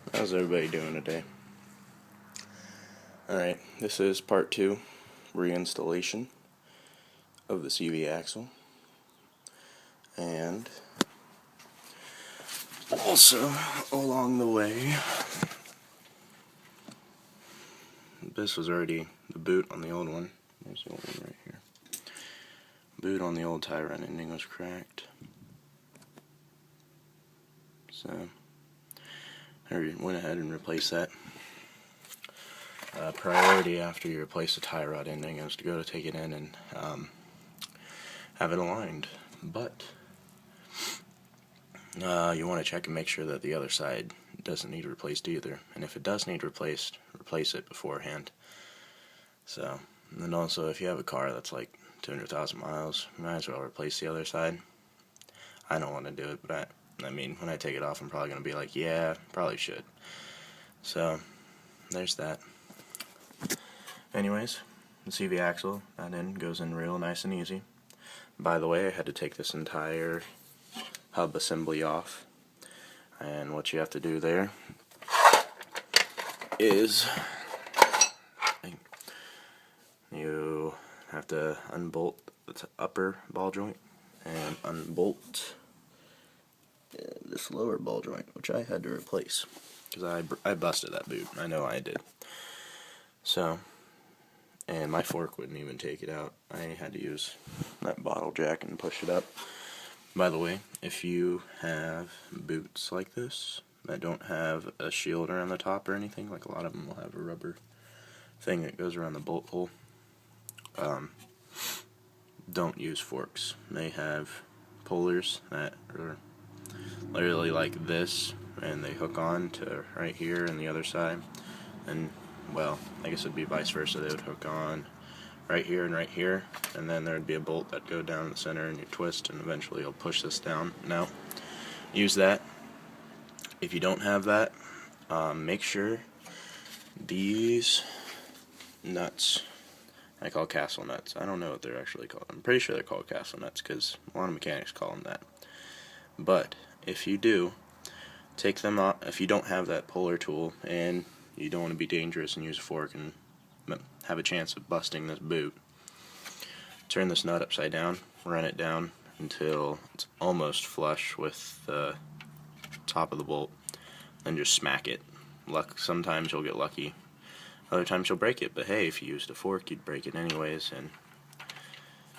How's everybody doing today? Alright, this is part 2, reinstallation of the CV axle. And also, along the way, this was already the boot on the old one. There's the old one right here. Boot on the old tie rod ending was cracked. So, I went ahead and replaced that. Priority after you replace the tie rod ending is to go to take it in and have it aligned. But you want to check and make sure that the other side doesn't need replaced either. And if it does need replaced, replace it beforehand. So, and then also if you have a car that's like 200,000 miles, you might as well replace the other side. I don't want to do it, but I mean, when I take it off, I'm probably going to be like, yeah, probably should. So, there's that. Anyways, the CV axle, that end goes in real nice and easy. By the way, I had to take this entire hub assembly off. And what you have to do there is you have to unbolt the upper ball joint and unbolt this lower ball joint, which I had to replace because I busted that boot. I know I did. So, and my fork wouldn't even take it out. I had to use that bottle jack and push it up. By the way, if you have boots like this that don't have a shield around the top or anything, like a lot of them will have a rubber thing that goes around the bolt hole, don't use forks. They have pullers that are literally like this, and they hook on to right here and the other side. And, well, I guess it'd be vice versa. They would hook on right here, and then there'd be a bolt that'd go down the center, and you twist, and eventually you'll push this down. Now, use that. If you don't have that, make sure these nuts, I call castle nuts. I don't know what they're actually called. I'm pretty sure they're called castle nuts because a lot of mechanics call them that. But if you do, take them off. If you don't have that puller tool and you don't want to be dangerous and use a fork and have a chance of busting this boot, turn this nut upside down, run it down until it's almost flush with the top of the bolt, then just smack it. Sometimes you'll get lucky, other times you'll break it, but hey, if you used a fork you'd break it anyways, and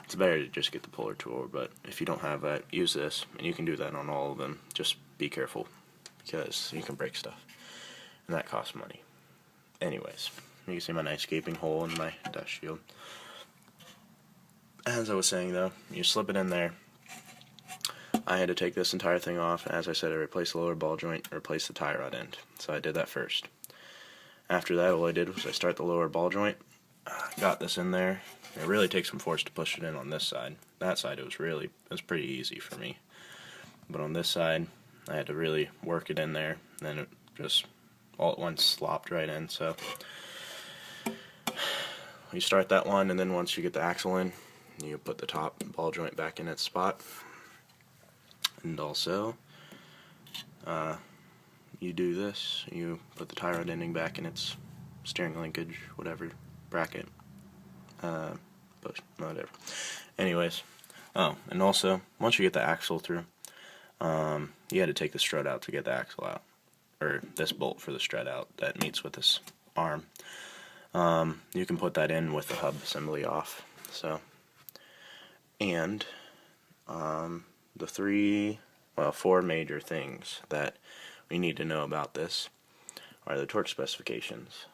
it's better to just get the puller tool. But if you don't have that, use this, and you can do that on all of them. Just be careful, because you can break stuff, and that costs money. Anyways, you can see my nice gaping hole in my dust shield. As I was saying though, you slip it in there. I had to take this entire thing off. As I said, I replaced the lower ball joint, replaced the tie rod end. So I did that first. After that, all I did was I start the lower ball joint, got this in there. It really takes some force to push it in on this side. That side it was pretty easy for me. But on this side, I had to really work it in there. And then it just all at once slopped right in. So you start that one, and then once you get the axle in, you put the top ball joint back in its spot. And also, you do this, you put the tie rod ending back in its steering linkage, whatever, bracket, push, whatever. Anyways, and also, once you get the axle through, you had to take the strut out to get the axle out, or this bolt for the strut out that meets with this arm. You can put that in with the hub assembly off. So, and the 4 major things that we need to know about this are the torque specifications.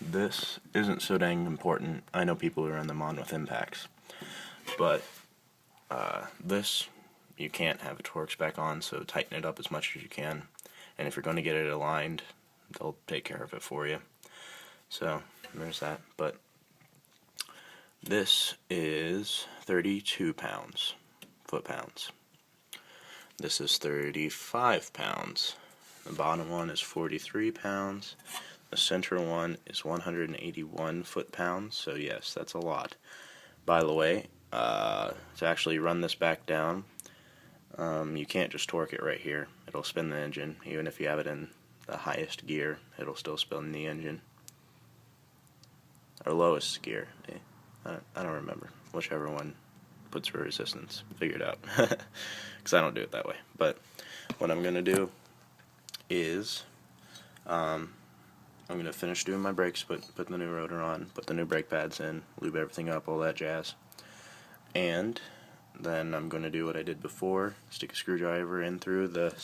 This isn't so dang important. I know people who run them on with impacts, but this you can't have a torque spec on, so tighten it up as much as you can. And if you're going to get it aligned, they'll take care of it for you. So there's that. But this is 32 pounds, foot-pounds. This is 35 pounds. The bottom one is 43 pounds. The center one is 181 foot-pounds. So yes, that's a lot. By the way, to actually run this back down, you can't just torque it right here. It'll spin the engine, even if you have it in the highest gear, it'll still spin the engine. Or lowest gear. I don't remember. Whichever one puts for resistance. Figure it out. Because I don't do it that way. But what I'm going to do is I'm going to finish doing my brakes, put the new rotor on, put the new brake pads in, lube everything up, all that jazz. And then I'm going to do what I did before, stick a screwdriver in through the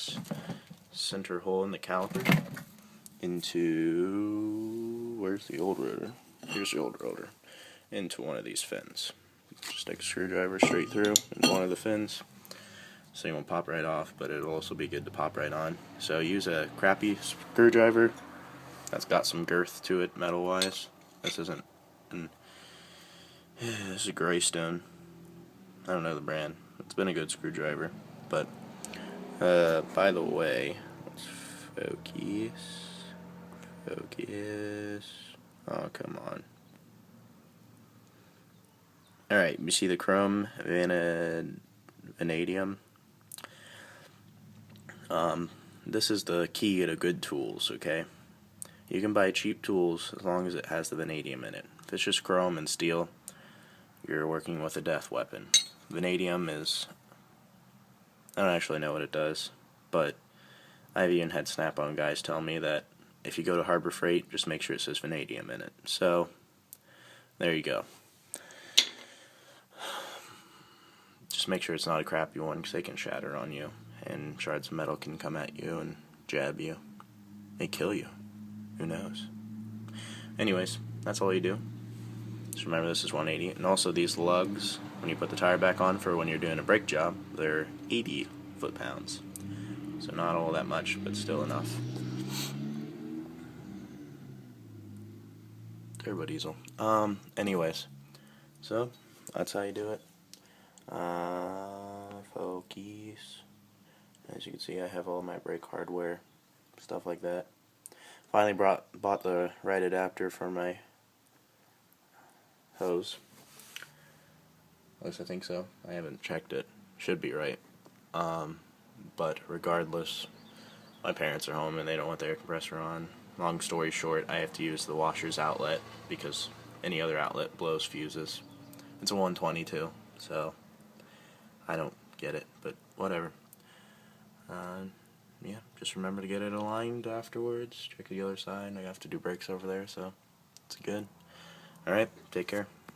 center hole in the caliper into, where's the old rotor? Here's the old rotor. Into one of these fins. Just stick a screwdriver straight through into one of the fins. This thing will pop right off, but it'll also be good to pop right on. So use a crappy screwdriver that's got some girth to it metal-wise. This isn't, this is a Greystone. I don't know the brand. It's been a good screwdriver, but by the way, let's focus. Oh, come on. Alright, you see the chrome vanadium? This is the key to good tools, okay? You can buy cheap tools as long as it has the vanadium in it. If it's just chrome and steel, you're working with a death weapon. Vanadium is, I don't actually know what it does, but I've even had Snap-on guys tell me that if you go to Harbor Freight, just make sure it says vanadium in it. So, there you go. Just make sure it's not a crappy one, because they can shatter on you, and shards of metal can come at you and jab you. They kill you. Who knows? Anyways, that's all you do. Just remember this is 180. And also these lugs, when you put the tire back on for when you're doing a brake job, they're 80 foot-pounds. So not all that much, but still enough. Turbo diesel. Anyways, so that's how you do it. Focus. As you can see, I have all my brake hardware, stuff like that. Finally bought the right adapter for my hose. At least I think so. I haven't checked it. Should be right. But regardless, my parents are home and they don't want the air compressor on. Long story short, I have to use the washer's outlet because any other outlet blows fuses. It's a 122, so I don't get it, but whatever. Yeah, just remember to get it aligned afterwards. Check the other side. I have to do brakes over there, so it's good. Alright, take care.